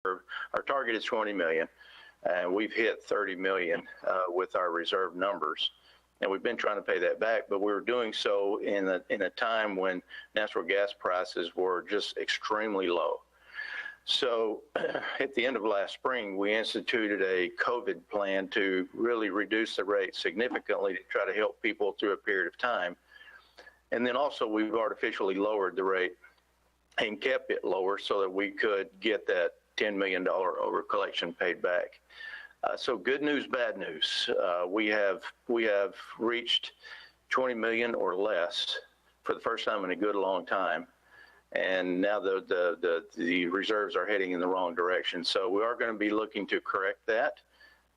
our target is 20 million, and we've hit 30 million with our reserve numbers. And we've been trying to pay that back, but we were doing so in a time when natural gas prices were just extremely low. So at the end of last spring, we instituted a COVID plan to really reduce the rate significantly to try to help people through a period of time. And then also we've artificially lowered the rate and kept it lower so that we could get that $10 million over collection paid back. So good news, bad news. We have reached 20 million or less for the first time in a good long time, and now the reserves are heading in the wrong direction. So we are going to be looking to correct that,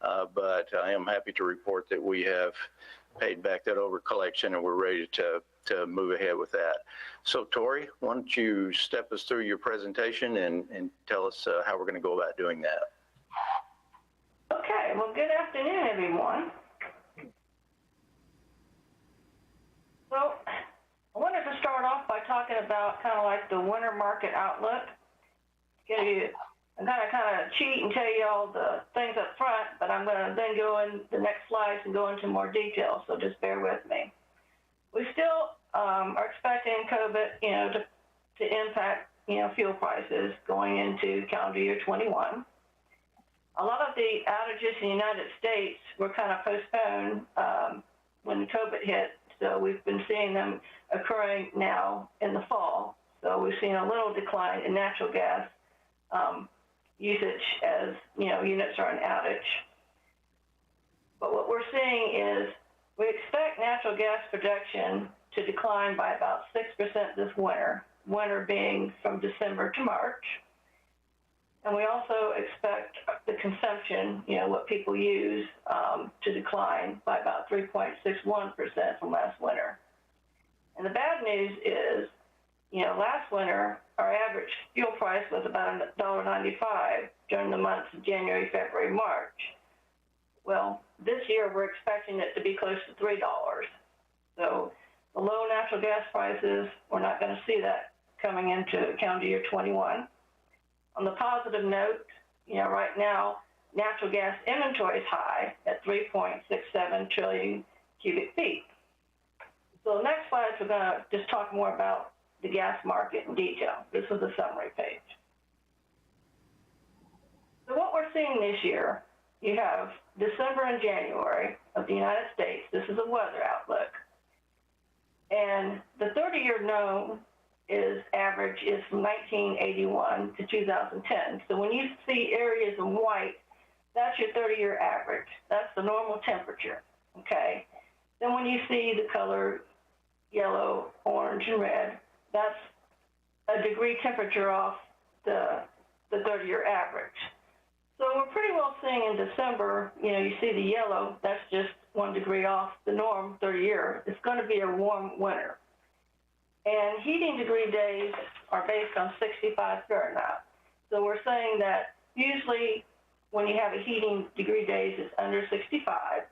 but I am happy to report that we have paid back that over collection, and we're ready to move ahead with that. So Tori, why don't you step us through your presentation and tell us how we're going to go about doing that. Okay, well, good afternoon, everyone. So I wanted to start off by talking about kind of like the winter market outlook. I'm going to kind of cheat and tell you all the things up front, but I'm going to then go in the next slides and go into more detail, so just bear with me. We still are expecting COVID, to impact, fuel prices going into calendar year 21. A lot of the outages in the United States were kind of postponed when COVID hit, so we've been seeing them occurring now in the fall. So we've seen a little decline in natural gas usage as, units are in outage. But what we're seeing is we expect natural gas production to decline by about 6% this winter being from December to March. And we also expect the consumption, what people use, to decline by about 3.61% from last winter. And the bad news is, last winter, our average fuel price was about $1.95 during the months of January, February, March. Well, this year we're expecting it to be close to $3. So the low natural gas prices, we're not going to see that coming into calendar year 21. On the positive note, right now, natural gas inventory is high at 3.67 trillion cubic feet. So the next slides, we're going to just talk more about the gas market in detail. This is the summary page. So what we're seeing this year, you have December and January of the United States. This is a weather outlook. And the 30-year known average is from 1981 to 2010. So when you see areas in white, that's your 30-year average. That's the normal temperature, okay? Then when you see the color yellow, orange, and red, that's a degree temperature off the 30-year average. So we're pretty well seeing in December, you see the yellow, that's just 1 degree off the norm 30-year. It's going to be a warm winter. And heating degree days are based on 65 Fahrenheit. So we're saying that usually when you have a heating degree days, it's under 65,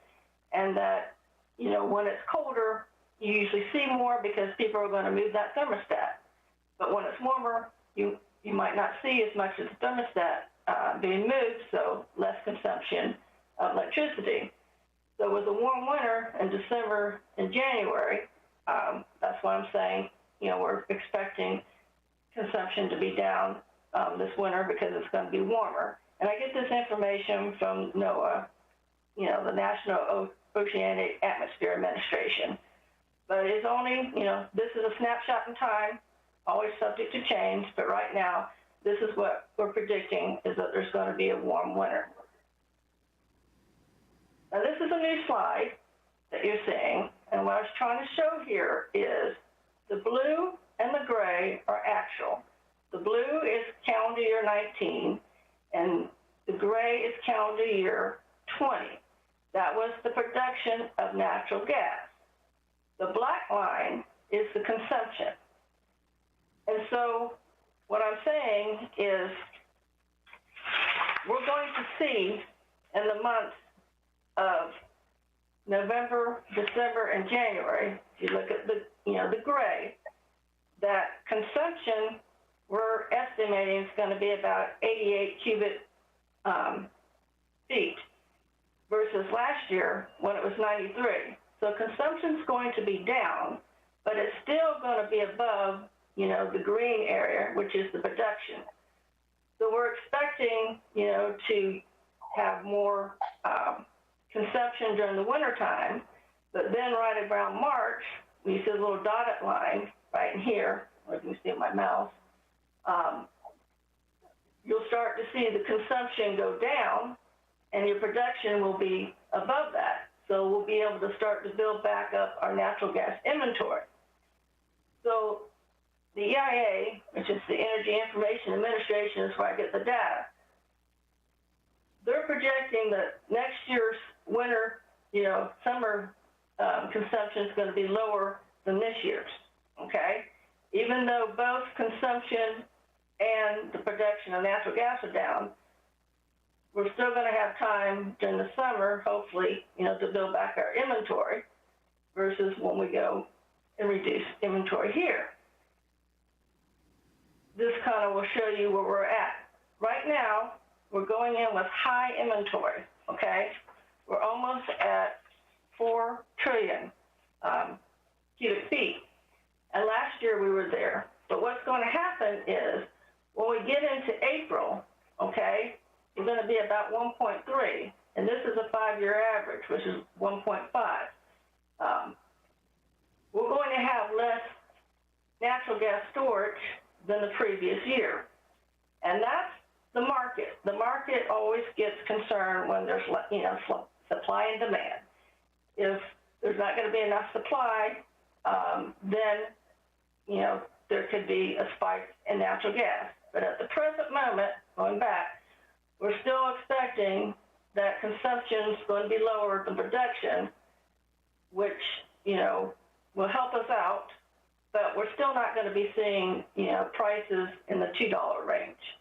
and that, when it's colder, you usually see more because people are going to move that thermostat. But when it's warmer, you might not see as much of the thermostat being moved, so less consumption of electricity. So with a warm winter in December and January, that's why I'm saying, we're expecting consumption to be down this winter because it's going to be warmer. And I get this information from NOAA, the National Oceanic Atmosphere Administration. But it's only, this is a snapshot in time, always subject to change, but right now, this is what we're predicting, is that there's going to be a warm winter. Now, this is a new slide that you're seeing, and what I was trying to show here is the blue and the gray are actual. The blue is calendar year 19, and the gray is calendar year 20. That was the production of natural gas. The black line is the consumption. And so what I'm saying is we're going to see in the months of November, December, and January, if you look at the gray, that consumption we're estimating it's going to be about 88 cubic feet versus last year when it was 93. So consumption's going to be down, but it's still going to be above, the green area, which is the production. So we're expecting, to have more consumption during the wintertime, but then right around March, when you see the little dotted line right in here, or you can see my mouse, you'll start to see the consumption go down, and your production will be above that. So we'll be able to start to build back up our natural gas inventory. So the EIA, which is the Energy Information Administration, is where I get the data. They're projecting that next year's winter, summer consumption is going to be lower than this year's, okay? Even though both consumption and the production of natural gas are down, we're still going to have time during the summer, hopefully, to build back our inventory versus when we go and reduce inventory here. This kind of will show you where we're at. Right now, we're going in with high inventory, okay? We're almost at 4 trillion cubic feet. And last year we were there. But what's going to happen is when we get into April, okay, we're going to be about 1.3. And this is a 5-year average, which is 1.5. We're going to have less natural gas storage than the previous year. And that's the market. The market always gets concerned when there's, supply and demand. If there's not going to be enough supply, then, there could be a spike in natural gas. But at the present moment, going back, we're still expecting that consumption is going to be lower than production, which, will help us out, but we're still not going to be seeing, prices in the $2 range.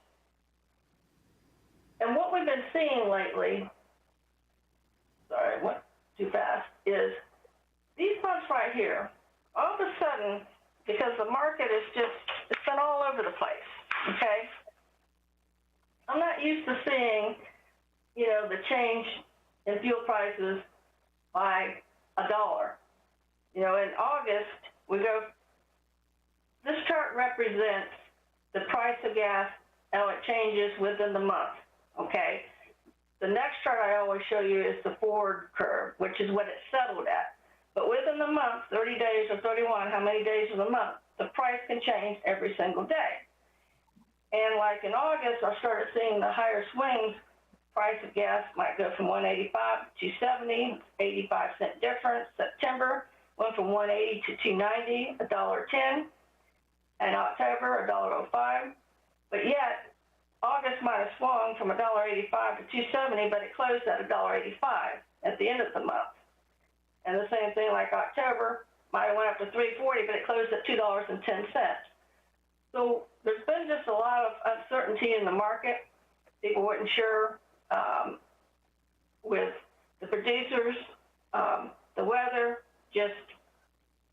And what we've been seeing lately, sorry, I went too fast, is these months right here, all of a sudden, because the market is it's been all over the place, okay? I'm not used to seeing, the change in fuel prices by $1. In August, this chart represents the price of gas, how it changes within the month, okay? The next chart I always show you is the forward curve, which is what it settled at. But within the month, 30 days or 31, how many days of the month, the price can change every single day. And like in August, I started seeing the higher swings. Price of gas might go from 185 to 270, 85-cent difference. September went from 180 to 290, $1.10. And October, $1.05. But yet, August might have swung from $1.85 to 270, but it closed at $1.85 at the end of the month. And the same thing like October, might have went up to $3.40, but it closed at $2.10. So there's been just a lot of uncertainty in the market. People weren't sure with the producers, the weather, just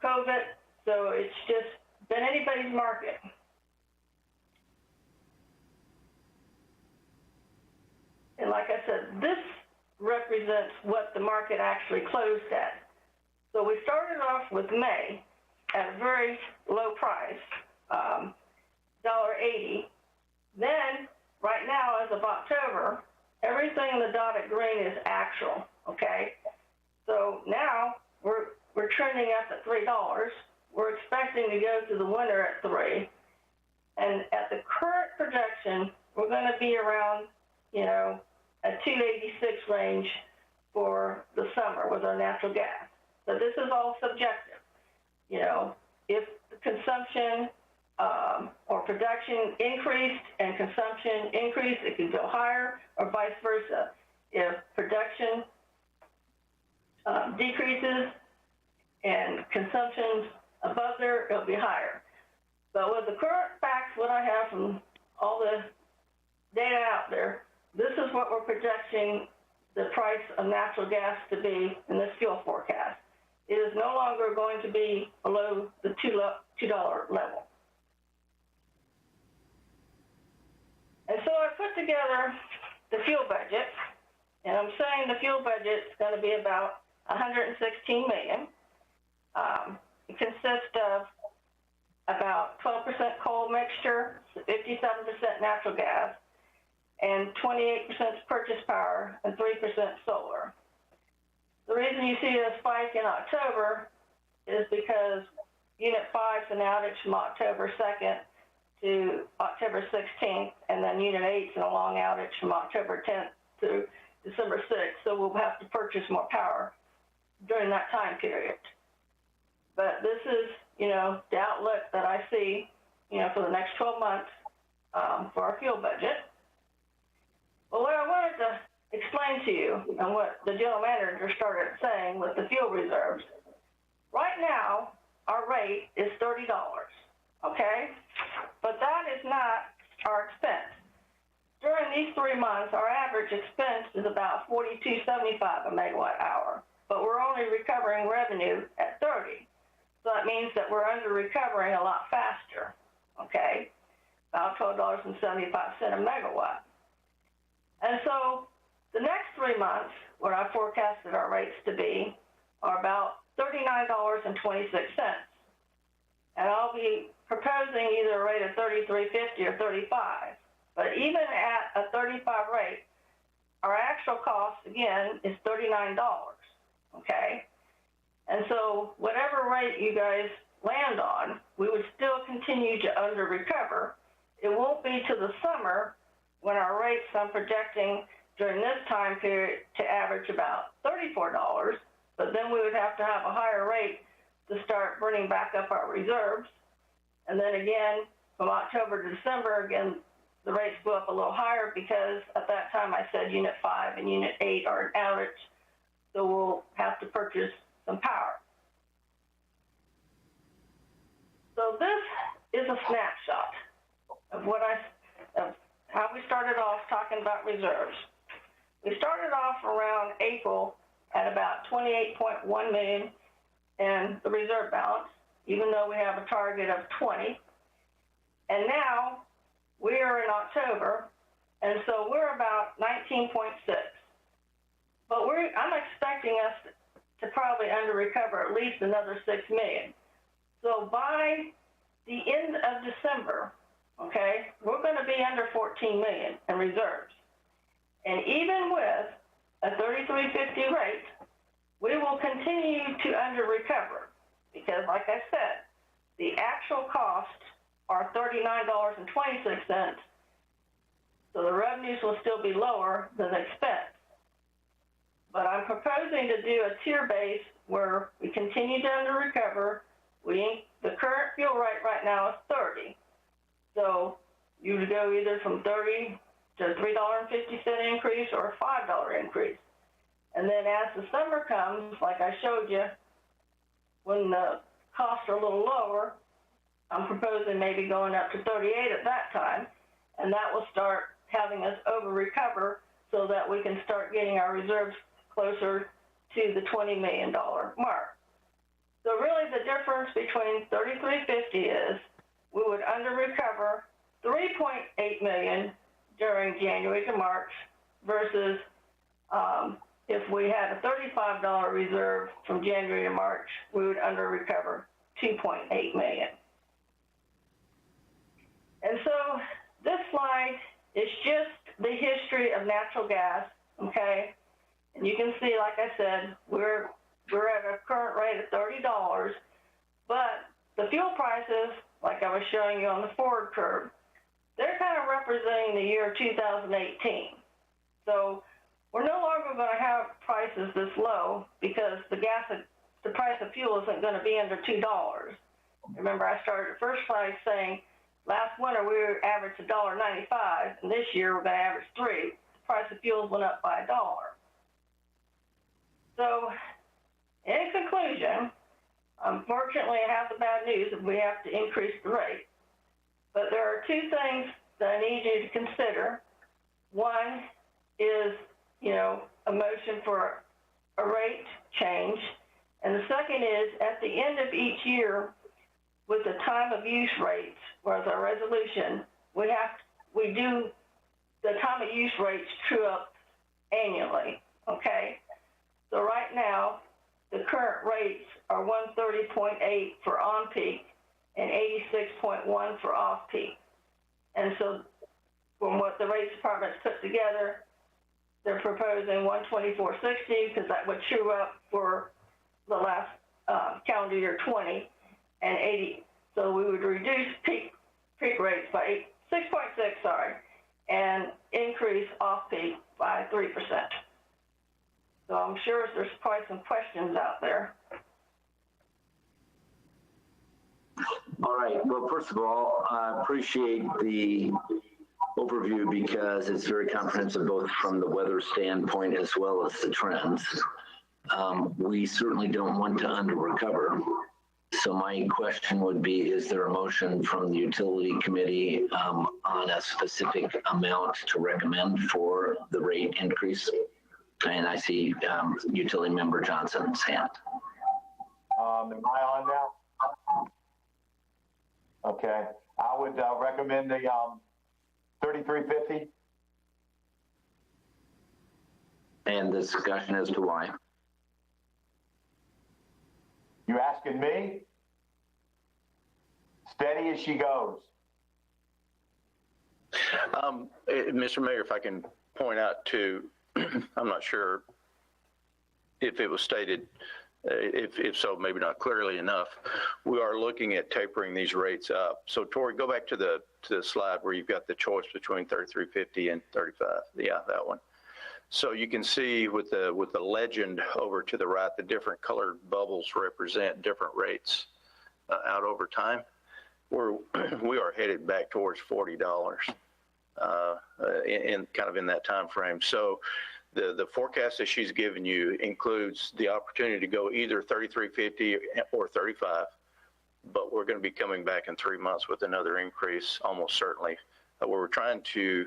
COVID. So it's just been anybody's market. And like I said, this represents what the market actually closed at. So we started off with May at a very low price, $1.80. Then, right now, as of October, everything in the dotted green is actual, okay? So now we're trending up at $3. We're expecting to go through the winter at $3. And at the current projection, we're going to be around, a 286 range for the summer with our natural gas. So this is all subjective. If the consumption or production increased and consumption increased, it could go higher, or vice versa. If production decreases and consumption's above there, it'll be higher. But with the current facts, what I have from all the data out there, this is what we're projecting the price of natural gas to be in this fuel forecast. It is no longer going to be below the $2 level. And so I put together the fuel budget, and I'm saying the fuel budget is going to be about $116 million. It consists of about 12% coal mixture, 57% natural gas, and 28% purchase power, and 3% solar. The reason you see a spike in October is because Unit 5 is an outage from October 2nd to October 16th, and then Unit 8 is a long outage from October 10th to December 6th, so we'll have to purchase more power during that time period. But this is, the outlook that I see, for the next 12 months for our fuel budget. Well, what I wanted to explain to you and what the general manager started saying with the fuel reserves, right now, our rate is $30, okay? But that is not our expense. During these 3 months, our average expense is about $42.75 a megawatt hour, but we're only recovering revenue at 30. So that means that we're under recovering a lot faster, okay? About $12.75 a megawatt. And so the next 3 months, what I forecasted our rates to be are about $39.26. And I'll be proposing either a rate of $33.50 or $35. But even at a 35 rate, our actual cost, again, is $39, okay? And so whatever rate you guys land on, we would still continue to under-recover. It won't be to the summer when our rates, I'm projecting during this time period to average about $34, but then we would have to have a higher rate to start burning back up our reserves. And then again, from October to December, again, the rates go up a little higher because at that time I said Unit 5 and Unit 8 are an outage, so we'll have to purchase some power. So this is a snapshot of how we started off talking about reserves. We started off around April at about 28.1 million in the reserve balance, even though we have a target of 20. And now we are in October, and so we're about 19.6. But I'm expecting us to probably under-recover at least another 6 million. So by the end of December, okay, we're going to be under 14 million in reserves. And even with a 33.50 rate, we will continue to under-recover because, like I said, the actual costs are $39.26, so the revenues will still be lower than the expense. But I'm proposing to do a tier base where we continue to under-recover. The current fuel rate right now is 30. So you would go either from 30 to $3.50 increase or a $5 increase. And then as the summer comes, like I showed you, when the costs are a little lower, I'm proposing maybe going up to 38 at that time, and that will start having us over-recover so that we can start getting our reserves closer to the $20 million mark. So really the difference between 33.50 is we would under-recover 3.8 million during January to March versus if we had a $35 reserve from January to March, we would under-recover 2.8 million. And so this slide is just the history of natural gas, okay? And you can see, like I said, we're at a current rate of $30, but the fuel prices, like I was showing you on the forward curve, they're kind of representing the year 2018. So we're no longer going to have prices this low because the price of fuel isn't going to be under $2. Remember, I started the first slide saying last winter we averaged $1.95, and this year we're going to average $3. The price of fuel went up by $1. So, in conclusion, unfortunately, I have the bad news that we have to increase the rate. But there are two things that I need you to consider. One is, a motion for a rate change. And the second is, at the end of each year, with the time of use rates, whereas our resolution, we do the time of use rates true up annually, okay? So right now, the current rates are 130.8 for on-peak and 86.1 for off-peak. And so from what the rates department's put together, they're proposing 124.60 because that would true up for the last calendar year 20 and 80. So we would reduce peak rates by 6.6, and increase off-peak by 3%. So I'm sure there's probably some questions out there. All right. Well, first of all, I appreciate the overview because it's very comprehensive, both from the weather standpoint as well as the trends. We certainly don't want to under-recover. So my question would be, is there a motion from the utility committee on a specific amount to recommend for the rate increase? And I see utility member Johnson's hand. Am I on now? Okay. I would recommend the 3350. And the discussion as to why. You asking me? Steady as she goes. Mr. Mayor, if I can point out too, I'm not sure if it was stated, if so, maybe not clearly enough. We are looking at tapering these rates up. So Tori, go back to the slide where you've got the choice between 3350 and 35. Yeah, that one. So you can see with the legend over to the right, the different colored bubbles represent different rates out over time. We are headed back towards $40 in kind of in that time frame. So the forecast that she's given you includes the opportunity to go either 3350 or 35, but we're going to be coming back in 3 months with another increase almost certainly. We're trying to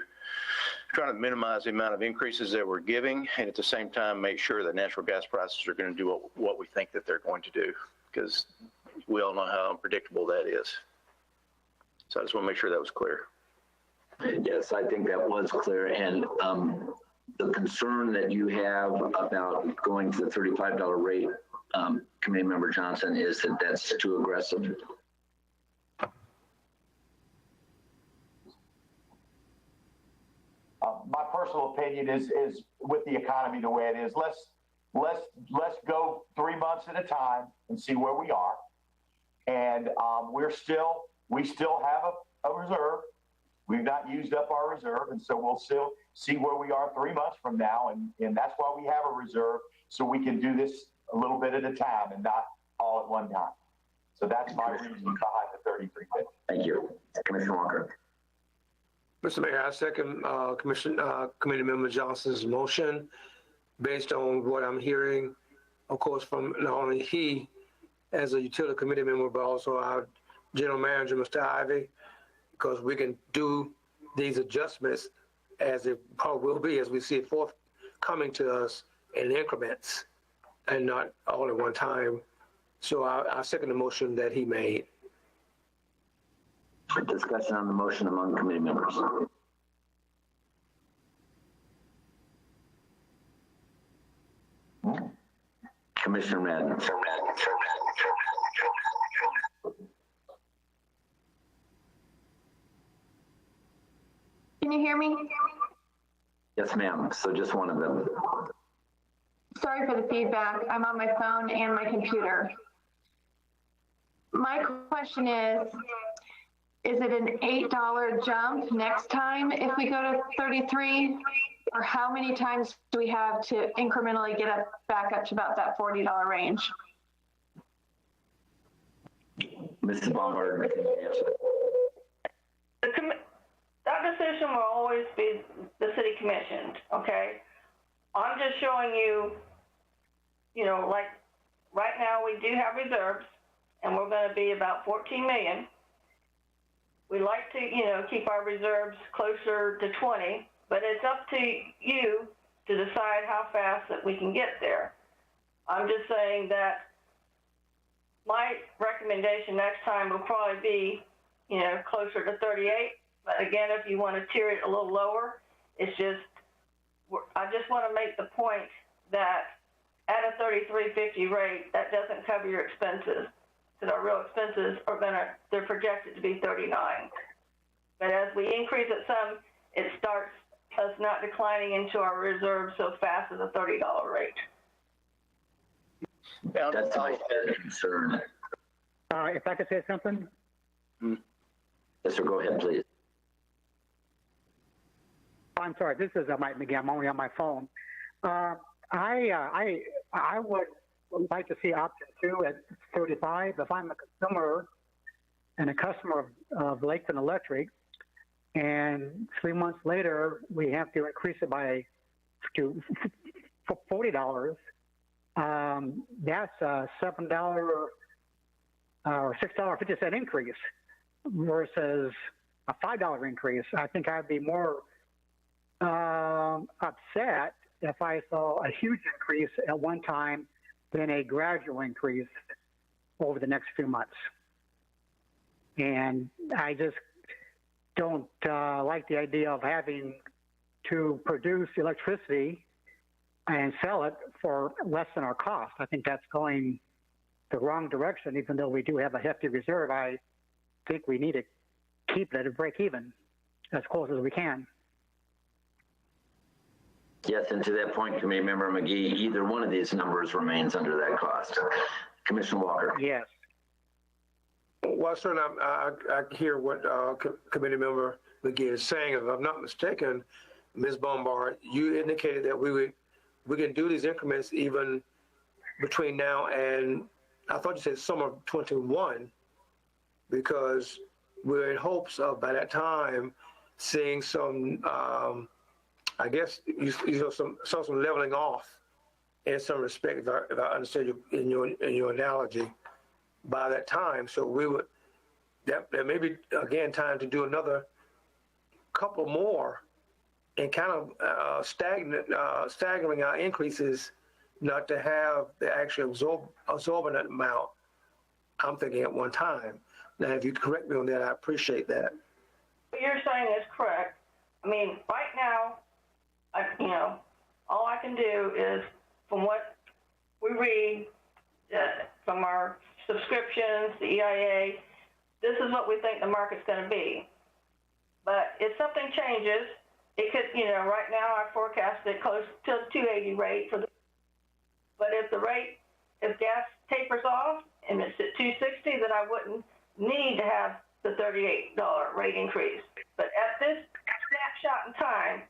minimize the amount of increases that we're giving, and at the same time make sure that natural gas prices are going to do what we think that they're going to do, because we all know how unpredictable that is. So I just want to make sure that was clear. Yes, I think that was clear. And the concern that you have about going to the $35 rate, Committee Member Johnson, is that that's too aggressive. My personal opinion is with the economy the way it is, let's go 3 months at a time and see where we are. And we still have a reserve. We've not used up our reserve, and so we'll still see where we are 3 months from now, and that's why we have a reserve, so we can do this a little bit at a time and not all at one time. So that's my reason behind the 3350. Thank you. Commissioner Walker. Mr. Mayor, I second Committee Member Johnson's motion based on what I'm hearing, of course, from not only he as a utility committee member, but also our general manager, Mr. Ivy, because we can do these adjustments as it probably will be as we see it forthcoming to us in increments and not all at one time. So I second the motion that he made. Discussion on the motion among committee members. Commissioner Madden. Can you hear me? Yes, ma'am. So just one of them. Sorry for the feedback. I'm on my phone and my computer. My question is it an $8 jump next time if we go to 33? Or how many times do we have to incrementally get back up to about that $40 range? Mrs. Baumgartner, can you answer? That decision will always be the city commission's, okay? I'm just showing you, like right now we do have reserves and we're going to be about 14 million. We like to, keep our reserves closer to 20, but it's up to you to decide how fast that we can get there. I'm just saying that my recommendation next time will probably be, closer to 38. But again, if you want to tier it a little lower, It's just, I just want to make the point that at a $33.50 rate, that doesn't cover your expenses. Because our real expenses they're projected to be $39. But as we increase it some, it starts us not declining into our reserves so fast as a $30 rate. That's my concern. If I could say something? Yes, sir, go ahead, please. I'm sorry, this is Mike McGee. I'm only on my phone. I would like to see option 2 at 35. If I'm a consumer and a customer of Lakeland Electric, and 3 months later we have to increase it to $40, that's a $7 or $6.50 increase versus a $5 increase. I think I'd be more upset if I saw a huge increase at one time than a gradual increase over the next few months. And I just don't like the idea of having to produce electricity and sell it for less than our cost. I think that's going the wrong direction. Even though we do have a hefty reserve, I think we need to keep it at a break even as close as we can. Yes, and to that point, Committee Member McGee, either one of these numbers remains under that cost. Commissioner Walker. Yes. Well, sir, I hear what Committee Member McGee is saying. If I'm not mistaken, Ms. Bombard, you indicated that we can do these increments even between now and, I thought you said summer of 21, because we're in hopes of, by that time, seeing some, I guess, some leveling off in some respect, if I understood you in your analogy, by that time. So there may be, again, time to do another couple more and kind of staggering our increases, not to have the actual absorbent amount, I'm thinking, at one time. Now, if you correct me on that, I appreciate that. What you're saying is correct. I mean, right now, all I can do is, from what we read from our subscriptions, the EIA, this is what we think the market's going to be. But if something changes, it could, right now I forecast it close to the 280 rate but if gas tapers off and it's at 260, then I wouldn't need to have the $38 rate increase. But at this snapshot in time,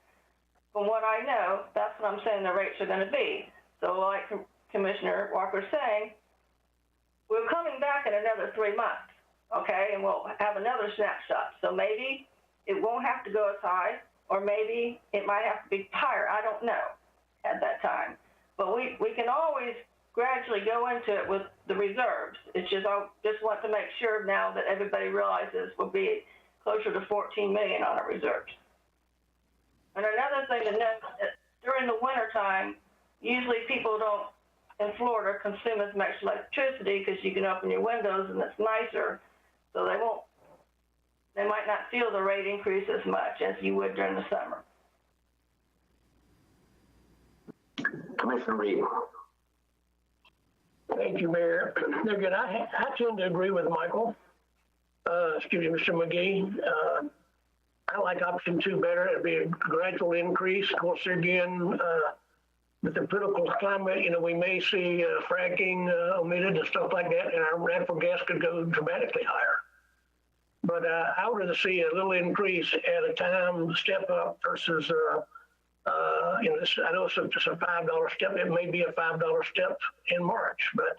from what I know, that's what I'm saying the rates are going to be. So like Commissioner Walker's saying, we're coming back in another 3 months, okay, and we'll have another snapshot. So maybe it won't have to go as high, or maybe it might have to be higher. I don't know at that time. But we can always gradually go into it with the reserves. It's just, I just want to make sure now that everybody realizes we'll be closer to 14 million on our reserves. And another thing to note, during the winter time, usually people don't, in Florida, consume as much electricity because you can open your windows and it's nicer, so they might not feel the rate increase as much as you would during the summer. Commissioner Reed. Thank you, Mayor. Again, I tend to agree with Michael. Mr. McGee. I like option 2 better. It'd be a gradual increase. Of course, again, with the political climate, we may see fracking omitted and stuff like that, and our natural gas could go dramatically higher. But I would rather see a little increase at a time, step up versus, I know it's just a $5 step. It may be a $5 step in March, but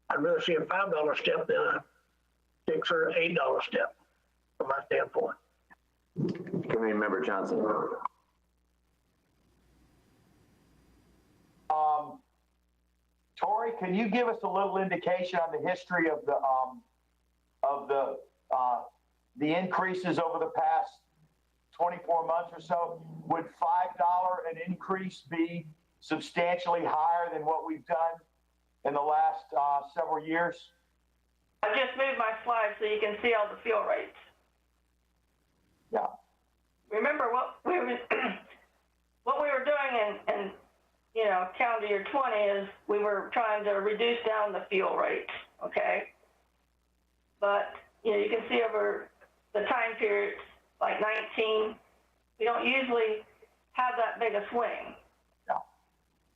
I'd rather see a $5 step than a $6 or $8 step from my standpoint. Committee Member Johnson. Tori, can you give us a little indication on the history of the increases over the past 24 months or so? Would $5 an increase be substantially higher than what we've done in the last several years? I just moved my slide so you can see all the fuel rates. Yeah. remember what we were, what we were doing in calendar year 20 is we were trying to reduce down the fuel rates, okay? But, you can see over the time periods, like 19, we don't usually have that big a swing. No.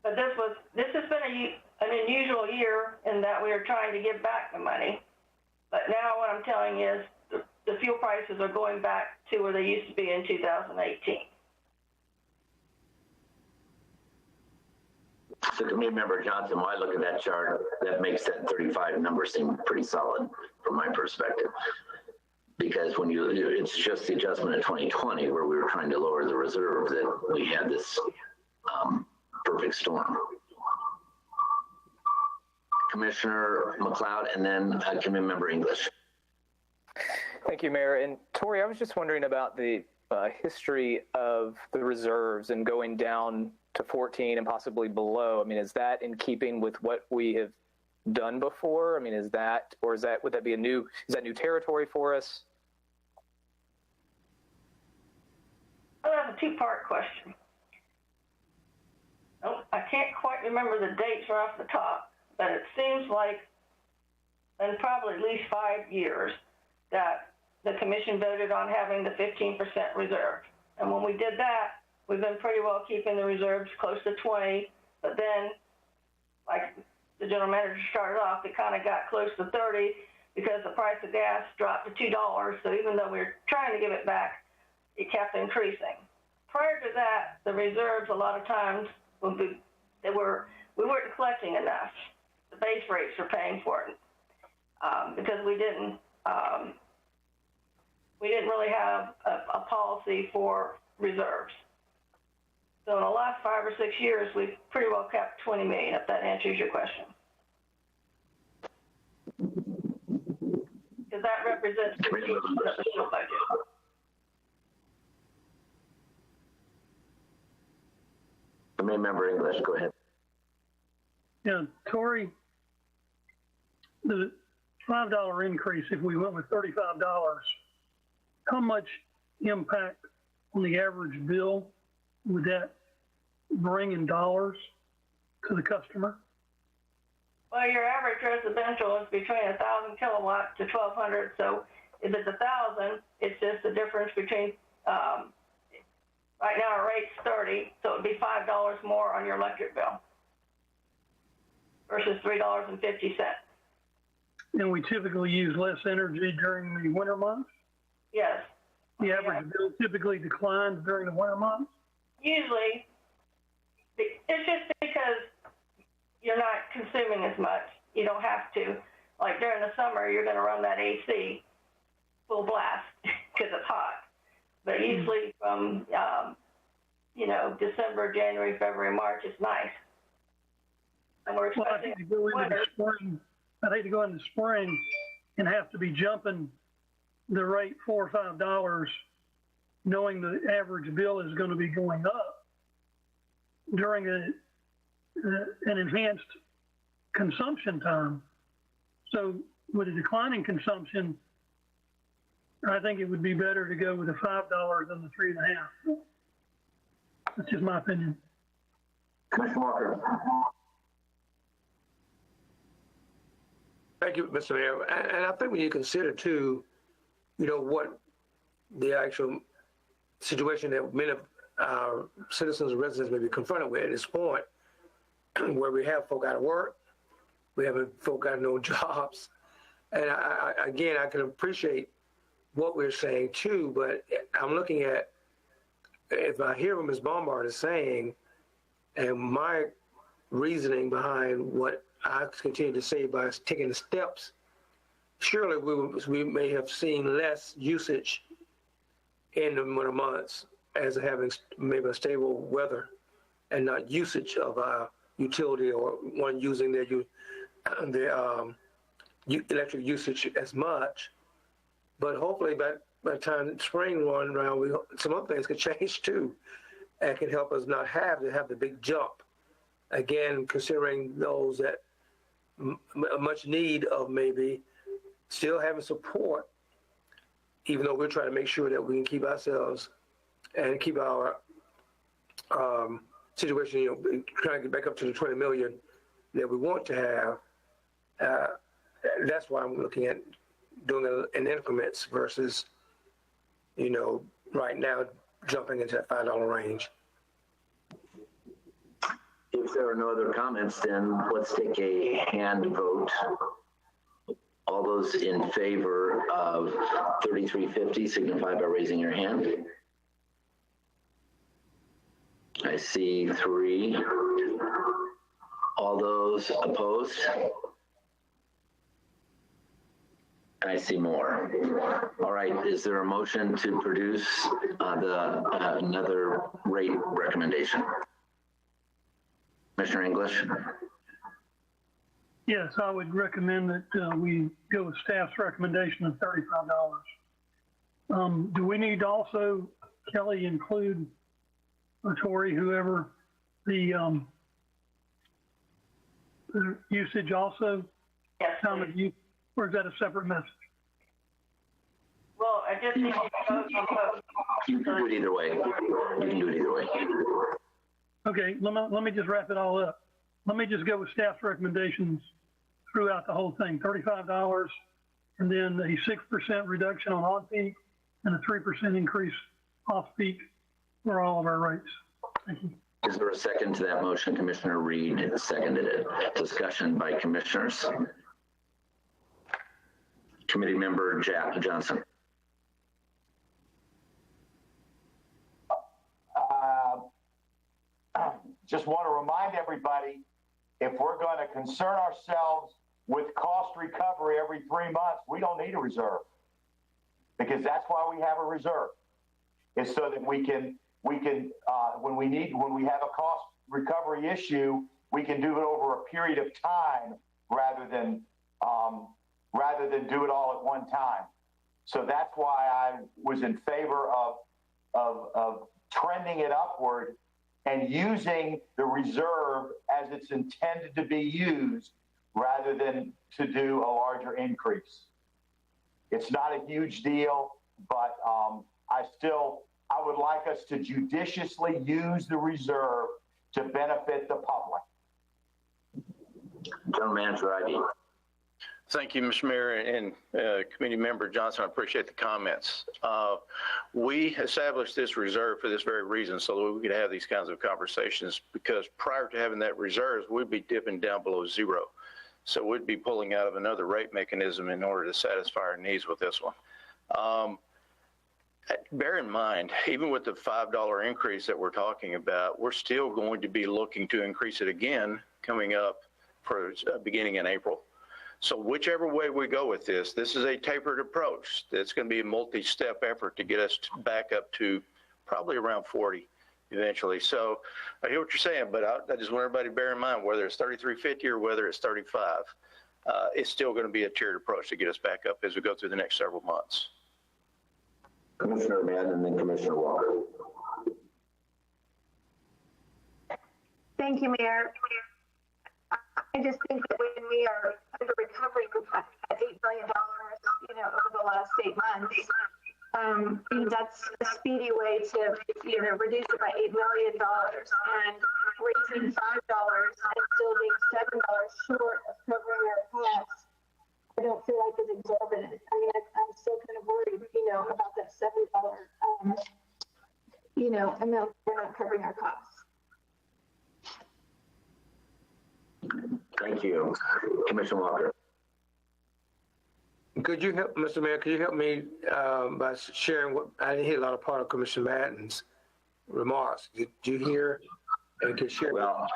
But this has been an unusual year in that we are trying to give back the money. But now what I'm telling you is the fuel prices are going back to where they used to be in 2018. So Committee Member Johnson, when I look at that chart, that makes that 35 number seem pretty solid from my perspective. Because when it's just the adjustment in 2020 where we were trying to lower the reserve that we had this perfect storm. Commissioner McLeod, and then Committee Member English. Thank you, Mayor. And Tori, I was just wondering about the history of the reserves and going down to 14 and possibly below. I mean, is that in keeping with what we have done before? I mean, would that be is that new territory for us? Well, that's a two-part question. Oh, I can't quite remember the dates right off the top, but it seems like in probably at least 5 years that the commission voted on having the 15% reserve. And when we did that, we've been pretty well keeping the reserves close to 20, but then, like the general manager started off, it kind of got close to 30 because the price of gas dropped to $2. So even though we were trying to give it back, it kept increasing. Prior to that, the reserves a lot of times we weren't collecting enough. The base rates were paying for it because we didn't really have a policy for reserves. So in the last 5 or 6 years, we've pretty well kept 20 million, if that answers your question. Because that represents 15% of the fuel budget. Committee Member English, go ahead. Yeah, Tori, the $5 increase, if we went with $35, how much impact on the average bill would that bring in dollars to the customer? Well, your average residential is between 1,000 kilowatts to 1,200. So if it's 1,000, it's just the difference between, right now our rate's 30, so it'd be $5 more on your electric bill versus $3.50. And we typically use less energy during the winter months? Yes. The average bill typically declines during the winter months? Usually, it's just because you're not consuming as much. You don't have to. Like during the summer, you're going to run that AC full blast because it's hot. But usually from, December, January, February, March, it's nice. And we're expecting I'd hate to go into the spring. I'd hate to go into spring and have to be jumping the rate $4 or $5, knowing the average bill is going to be going up during an enhanced consumption time. So with a declining consumption, I think it would be better to go with the $5 than the $3.50. That's just my opinion. Commissioner Walker. Thank you, Mr. Mayor. And I think when you consider too, what the actual situation that many of our citizens and residents may be confronted with at this point, where we have folk out of work, we have folk got no jobs. And I can appreciate what we're saying too, but I'm looking at, if I hear what Ms. Bombard is saying, and my reasoning behind what I continue to say by taking the steps, surely we may have seen less usage in the winter months as having maybe a stable weather and not usage of our utility or one using their electric usage as much. But hopefully by the time spring runs around, some other things could change too and can help us not have to have the big jump. Again, considering those that much need of maybe still having support, even though we're trying to make sure that we can keep ourselves and keep our situation, you know, trying to get back up to the 20 million that we want to have. That's why I'm looking at doing it in increments versus, you know, right now jumping into that $5 range. If there are no other comments, then let's take a hand vote. All those in favor of 3350 signify by raising your hand. I see 3. All those opposed? I see more. All right, is there a motion to produce another rate recommendation? Commissioner English? Yes, I would recommend that we go with staff's recommendation of $35. Do we need to also, Kelly, include, or Tori, whoever, the usage also? Yes, Time of use, or is that a separate message? Well, I just need to vote on both. You can do it either way. You can do it either way. Okay, let me just wrap it all up. Let me just go with staff's recommendations throughout the whole thing, $35, and then a 6% reduction on on-peak and a 3% increase off-peak for all of our rates. Thank you. Is there a second to that motion? Commissioner Reed seconded it. Discussion by commissioners. Committee member Johnson. Just want to remind everybody, if we're going to concern ourselves with cost recovery every 3 months, we don't need a reserve, because that's why we have a reserve. It's so that we can when we have a cost recovery issue, we can do it over a period of time rather than do it all at one time. So that's why I was in favor of trending it upward and using the reserve as it's intended to be used rather than to do a larger increase. It's not a huge deal, but I would like us to judiciously use the reserve to benefit the public. General Manager Ivey. Thank you, Mr. Mayor and Committee Member Johnson. I appreciate the comments. We established this reserve for this very reason, so that we could have these kinds of conversations, because prior to having that reserve, we'd be dipping down below zero. So we'd be pulling out of another rate mechanism in order to satisfy our needs with this one. Bear in mind, even with the $5 increase that we're talking about, we're still going to be looking to increase it again coming up for beginning in April. So whichever way we go with this is a tapered approach. It's going to be a multi-step effort to get us back up to probably around 40 eventually. So I hear what you're saying, but I just want everybody to bear in mind, whether it's 3350 or whether it's 35, it's still going to be a tiered approach to get us back up as we go through the next several months. Commissioner Madden and then Commissioner Walker. Thank you, Mayor. I just think that when we are under recovery at $8 billion, over the last 8 months, that's a speedy way to, reduce it by $8 million, and raising $5 and still being $7 short of covering our costs, I don't feel like it's exorbitant. I mean, I'm still kind of worried, about that $7, amount we're not covering our costs. Thank you. Commissioner Walker. Could you help, Mr. Mayor, could you help me by sharing what, I didn't hear a lot of part of Commissioner Madden's remarks. Did you hear and could share? Well,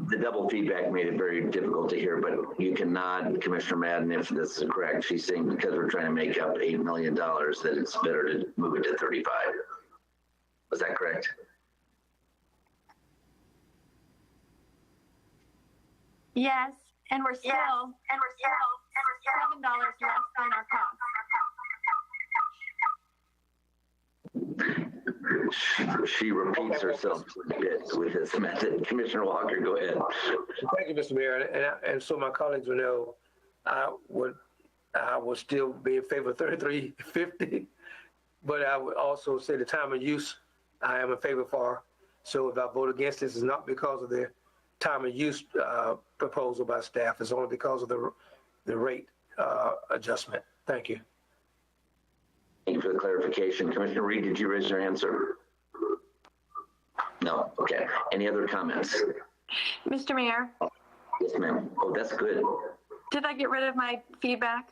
the double feedback made it very difficult to hear, but you can nod, Commissioner Madden, if this is correct. She's saying because we're trying to make up $8 million that it's better to move it to 35. Was that correct? Yes, and we're still $7 less on our costs. She repeats herself a bit with this method. Commissioner Walker, go ahead. Thank you, Mr. Mayor. And so my colleagues will know, I would still be in favor of 3350, but I would also say the time of use I am in favor for. So if I vote against this, it's not because of the time of use proposal by staff. It's only because of the rate adjustment. Thank you. Thank you for the clarification. Commissioner Reed, did you raise your hand, sir? No. Okay. Any other comments? Mr. Mayor, Yes, ma'am. Oh, that's good. did I get rid of my feedback?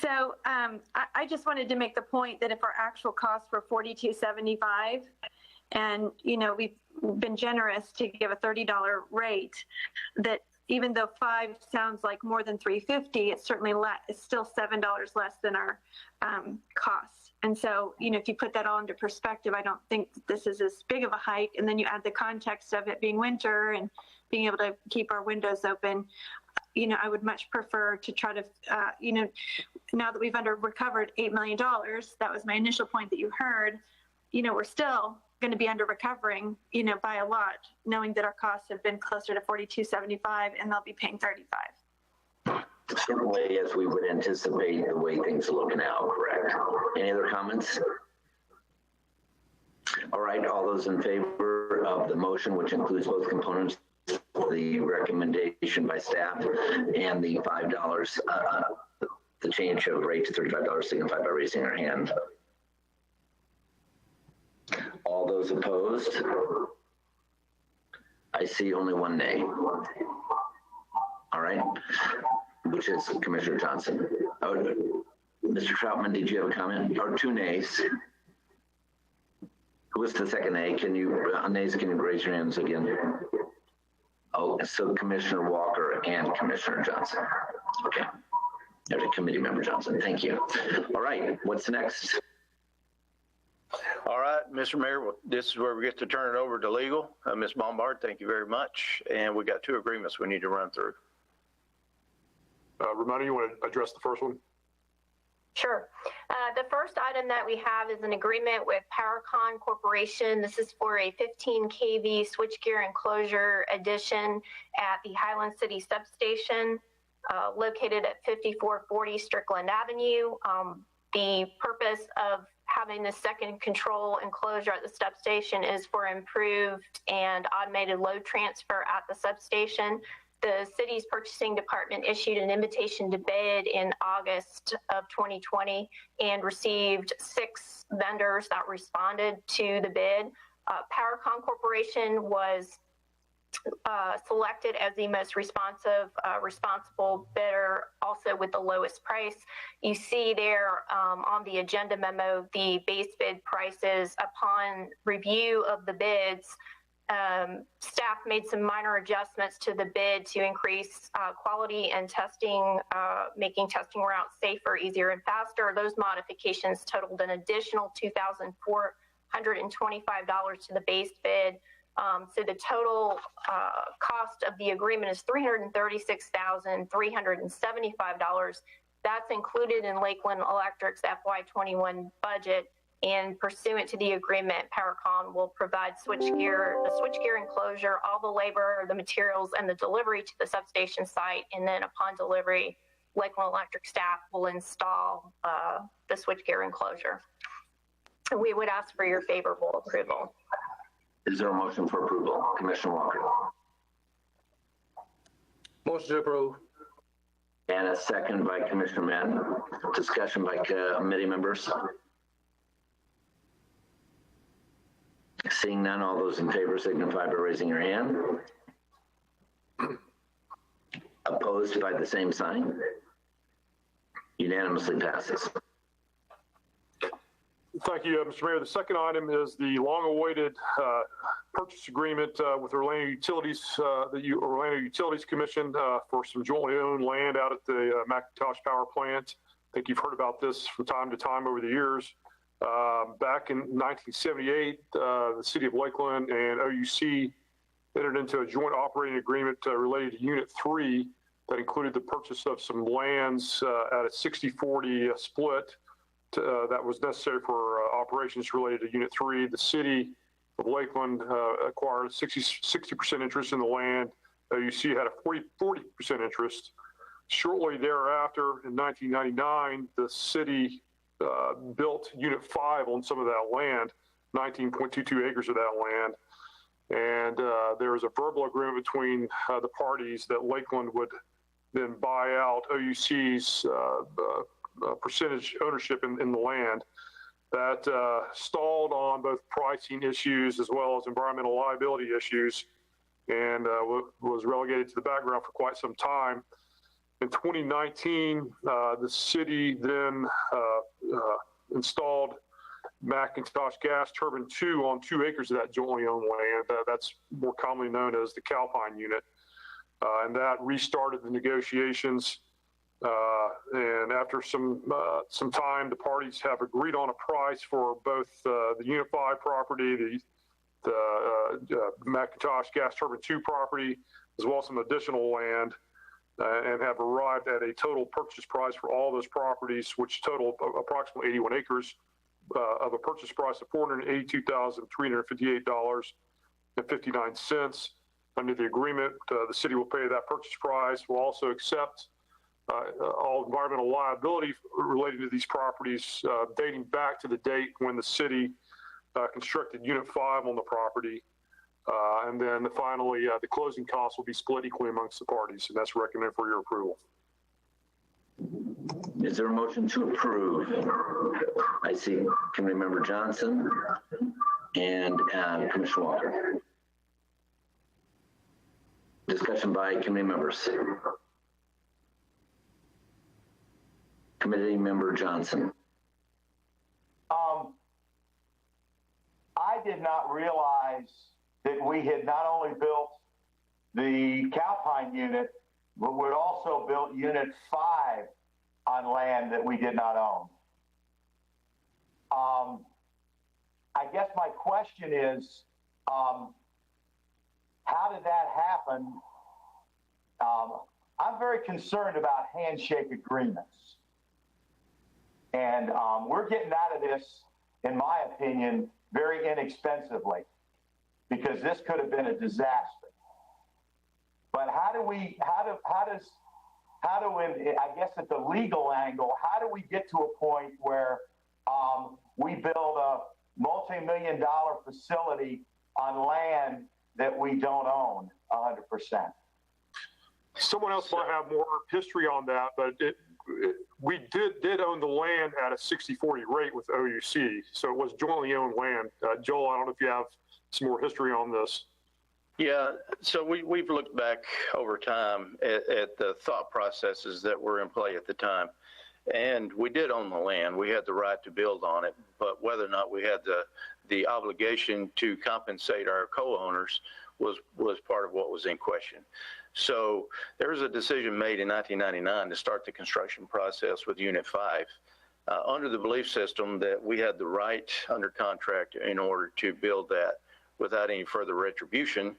So I just wanted to make the point that if our actual costs were $42.75, and we've been generous to give a $30 rate, that even though $5 sounds like more than $3.50, it's certainly it's still $7 less than our costs. And so, if you put that all into perspective, I don't think this is as big of a hike. And then you add the context of it being winter and being able to keep our windows open. I would much prefer to try to, now that we've recovered $8 million, that was my initial point that you heard, we're still going to be under recovering, by a lot, knowing that our costs have been closer to $42.75 and they'll be paying $35. Certainly, as we would anticipate the way things are looking now, correct. Any other comments? All right, all those in favor of the motion, which includes both components, the recommendation by staff and the $5, the change of rate to $35, signify by raising your hand. All those opposed? I see only one nay. All right, which is Commissioner Johnson. Oh, Mr. Troutman, did you have a comment? Or two nays? Who was the second nay? Nays, can you raise your hands again? Oh, so Commissioner Walker and Commissioner Johnson. Okay. There's a committee member Johnson. Thank you. All right, what's next? All right, Mr. Mayor, this is where we get to turn it over to legal. Ms. Bombard, thank you very much. And we got two agreements we need to run through. Ramona, you want to address the first one? Sure. The first item that we have is an agreement with PowerCon Corporation. This is for a 15 kV switchgear enclosure addition at the Highland City substation located at 5440 Strickland Avenue. The purpose of having the second control enclosure at the substation is for improved and automated load transfer at the substation. The city's purchasing department issued an invitation to bid in August of 2020 and received 6 vendors that responded to the bid. PowerCon Corporation was selected as the most responsible bidder, also with the lowest price. You see there on the agenda memo, the base bid prices. Upon review of the bids, staff made some minor adjustments to the bid to increase quality and testing, making testing routes safer, easier, and faster. Those modifications totaled an additional $2,425 to the base bid. So the total cost of the agreement is $336,375. That's included in Lakeland Electric's FY21 budget. And pursuant to the agreement, PowerCon will provide the switchgear enclosure, all the labor, the materials, and the delivery to the substation site. And then upon delivery, Lakeland Electric staff will install the switchgear enclosure. And we would ask for your favorable approval. Is there a motion for approval? Commissioner Walker. Motion to approve. And a second by Commissioner Madden. Discussion by committee members. Seeing none, all those in favor signify by raising your hand. Opposed by the same sign. Unanimously passes. Thank you, Mr. Mayor. The second item is the long-awaited purchase agreement with Orlando Utilities, the Orlando Utilities Commission for some jointly owned land out at the McIntosh Power Plant. I think you've heard about this from time to time over the years. Back in 1978, the City of Lakeland and OUC entered into a joint operating agreement related to Unit 3 that included the purchase of some lands at a 60-40 split that was necessary for operations related to Unit 3. The City of Lakeland acquired a 60% interest in the land. OUC had a 40% interest. Shortly thereafter, in 1999, the city built Unit 5 on some of that land, 19.22 acres of that land. And there was a verbal agreement between the parties that Lakeland would then buy out OUC's percentage ownership in the land. That stalled on both pricing issues as well as environmental liability issues, and was relegated to the background for quite some time. In 2019, the city then installed McIntosh Gas Turbine 2 on 2 acres of that jointly owned land. That's more commonly known as the Calpine unit. And that restarted the negotiations. And after some time, the parties have agreed on a price for both the Unit 5 property, the McIntosh Gas Turbine 2 property, as well as some additional land, and have arrived at a total purchase price for all those properties, which total approximately 81 acres, of a purchase price of $482,358.59. Under the agreement, the city will pay that purchase price. Will also accept all environmental liability related to these properties dating back to the date when the city constructed Unit 5 on the property. And then finally, the closing costs will be split equally amongst the parties, and that's recommended for your approval. Is there a motion to approve? I see Committee Member Johnson and Commissioner Walker. Discussion by committee members. Committee Member Johnson. I did not realize that we had not only built the Calpine unit, but we'd also built Unit 5 on land that we did not own. I guess my question is, how did that happen? I'm very concerned about handshake agreements. And we're getting out of this, in my opinion, very inexpensively, because this could have been a disaster. But I guess at the legal angle, how do we get to a point where we build a multi-million-dollar facility on land that we don't own 100%? Someone else might have more history on that, but we did own the land at a 60-40 rate with OUC, so it was jointly owned land. Joel, I don't know if you have some more history on this. Yeah, so we've looked back over time at the thought processes that were in play at the time. And we did own the land. We had the right to build on it, but whether or not we had the obligation to compensate our co-owners was part of what was in question. So there was a decision made in 1999 to start the construction process with Unit 5 under the belief system that we had the right under contract in order to build that without any further retribution.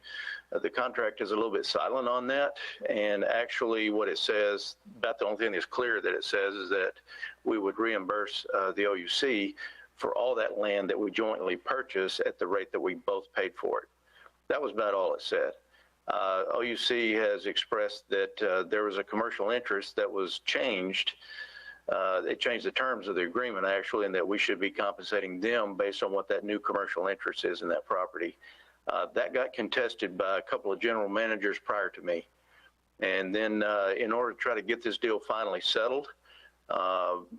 The contract is a little bit silent on that, and actually what it says, about the only thing that's clear that it says, is that we would reimburse the OUC for all that land that we jointly purchased at the rate that we both paid for it. That was about all it said. OUC has expressed that there was a commercial interest that was changed. It changed the terms of the agreement, actually, and that we should be compensating them based on what that new commercial interest is in that property. That got contested by a couple of general managers prior to me. And then in order to try to get this deal finally settled,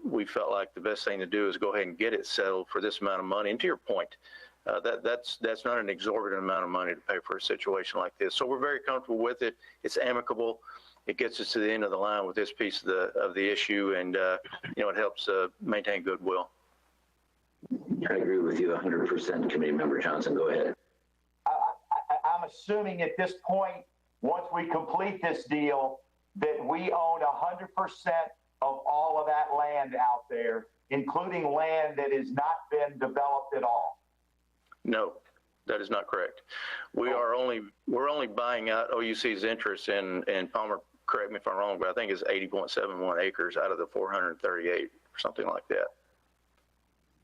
we felt like the best thing to do is go ahead and get it settled for this amount of money. And to your point, that's not an exorbitant amount of money to pay for a situation like this. So we're very comfortable with it. It's amicable. It gets us to the end of the line with this piece of the issue, and it helps maintain goodwill. I agree with you 100%, Committee Member Johnson. Go ahead. I'm assuming at this point, once we complete this deal, that we own 100% of all of that land out there, including land that has not been developed at all. No, that is not correct. We're only buying out OUC's interest in Palmer. Correct me if I'm wrong, but I think it's 80.71 acres out of the 438 or something like that.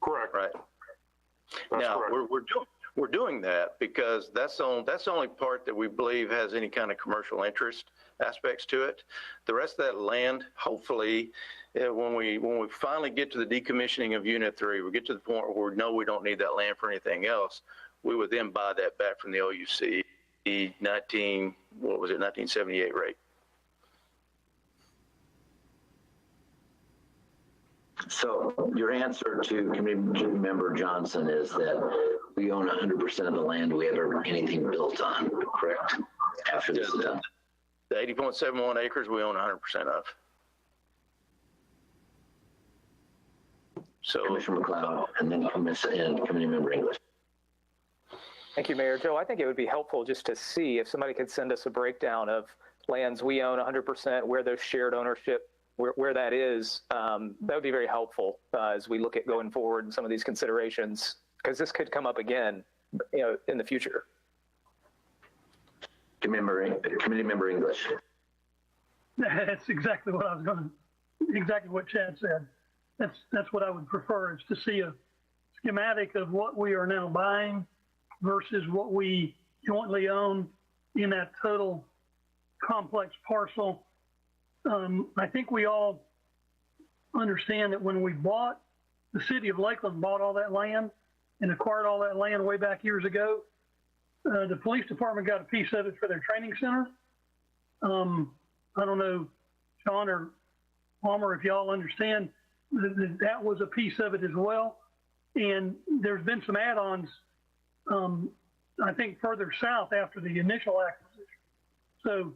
Correct. Right. That's now correct. we're doing that because that's the only part that we believe has any kind of commercial interest aspects to it. The rest of that land, hopefully, when we finally get to the decommissioning of Unit 3, we get to the point where we know we don't need that land for anything else, we would then buy that back from the OUC, the 1978 rate. So your answer to Committee Member Johnson is that we own 100% of the land we ever anything built on, correct? After this is done. The 80.71 acres we own 100% of. So Commissioner McLeod, and then Committee Member English. Thank you, Mayor. Joe, I think it would be helpful just to see if somebody could send us a breakdown of lands we own 100%, where those shared ownership, where that is. That would be very helpful as we look at going forward in some of these considerations, because this could come up again, in the future. Committee Member English. That's exactly what I was exactly what Chad said. That's what I would prefer, is to see a schematic of what we are now buying versus what we jointly own in that total complex parcel. I think we all understand that when we bought, the city of Lakeland bought all that land and acquired all that land way back years ago. The police department got a piece of it for their training center. I don't know, Sean or Palmer, if y'all understand that was a piece of it as well. And there's been some add-ons, I think further south after the initial acquisition. So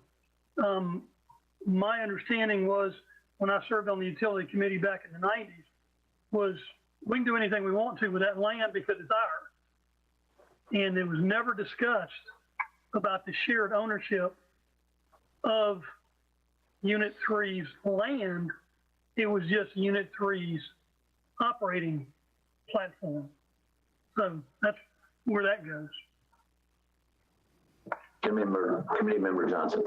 my understanding was, when I served on the utility committee back in the 90s, was we can do anything we want to with that land because it's ours. And it was never discussed about the shared ownership of Unit 3's land. It was just Unit 3's operating platform. So that's where that goes. Committee Member Johnson.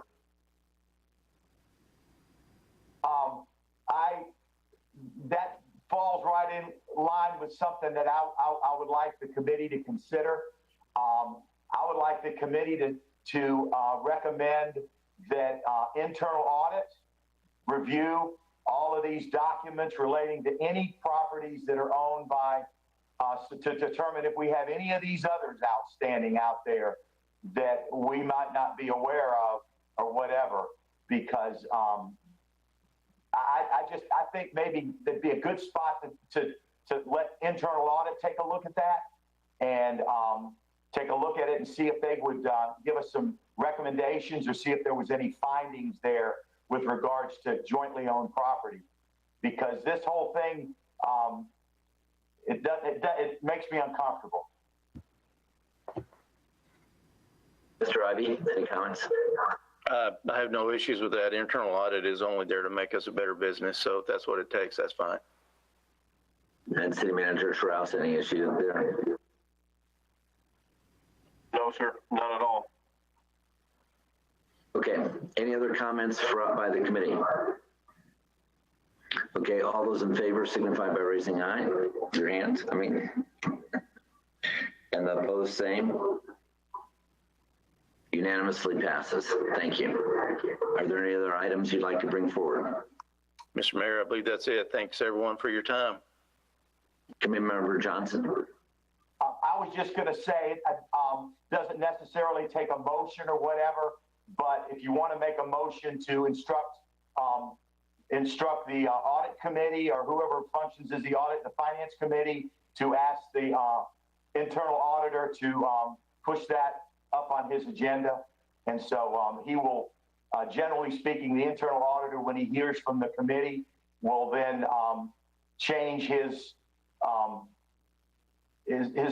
That falls right in line with something that I would like the committee to consider. I would like the committee to recommend that internal audit review all of these documents relating to any properties that are owned by us to determine if we have any of these others outstanding out there that we might not be aware of or whatever, because I think maybe that'd be a good spot to let internal audit take a look at that and take a look at it and see if they would give us some recommendations or see if there was any findings there with regards to jointly owned property. Because this whole thing, it makes me uncomfortable. Mr. Ivey, any comments? I have no issues with that. Internal audit is only there to make us a better business. So if that's what it takes, that's fine. And City Manager Strauss, any issues there? No, sir, not at all. Okay, any other comments by the committee? Okay, all those in favor signify by raising aye. Your hands, and the opposed, same. Unanimously passes. Thank you. Are there any other items you'd like to bring forward? Mr. Mayor, I believe that's it. Thanks everyone for your time. Committee Member Johnson. I was just going to say, doesn't necessarily take a motion or whatever, but if you want to make a motion to instruct the audit committee or whoever functions as the finance committee to ask the internal auditor to push that up on his agenda. And so he will, generally speaking, the internal auditor, when he hears from the committee, will then change his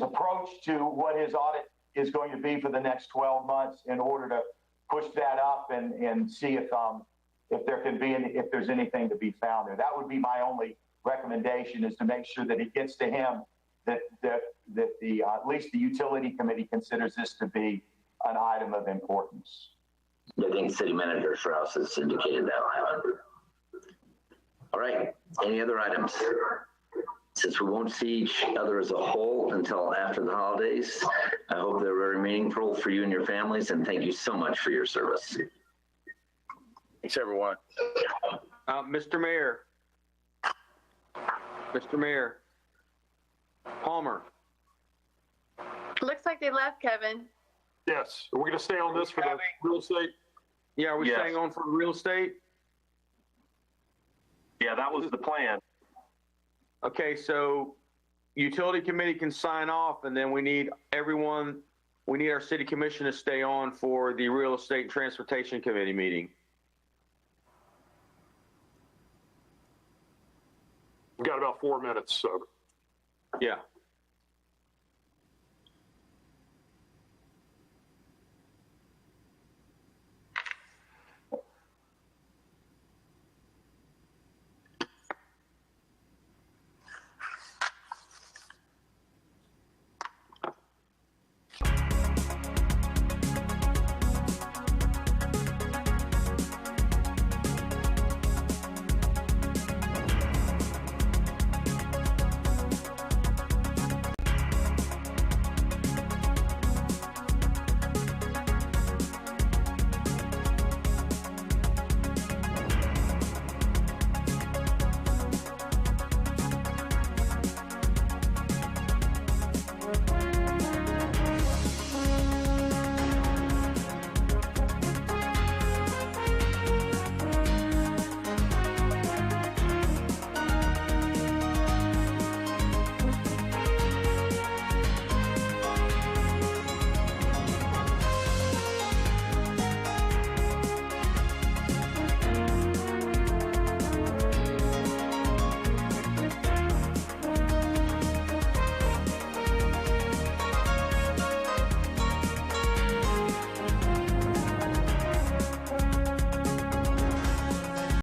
approach to what his audit is going to be for the next 12 months in order to push that up and see if there can be if there's anything to be found there. That would be my only recommendation, is to make sure that it gets to him that the at least the utility committee considers this to be an item of importance. I think City Manager Strauss has indicated that. All right, any other items? Since we won't see each other as a whole until after the holidays, I hope they're very meaningful for you and your families, and thank you so much for your service. Thanks, everyone. Mr. Mayor, Mr. Mayor. Palmer. Looks like they left, Kevin. Yes. Are we going to stay on this for the real estate? Yeah, are we Yes. staying on for real estate? Yeah, that was the plan. Okay, so utility committee can sign off, and then we need our city commission to stay on for the real estate and transportation committee meeting. We've got about 4 minutes, so. Yeah.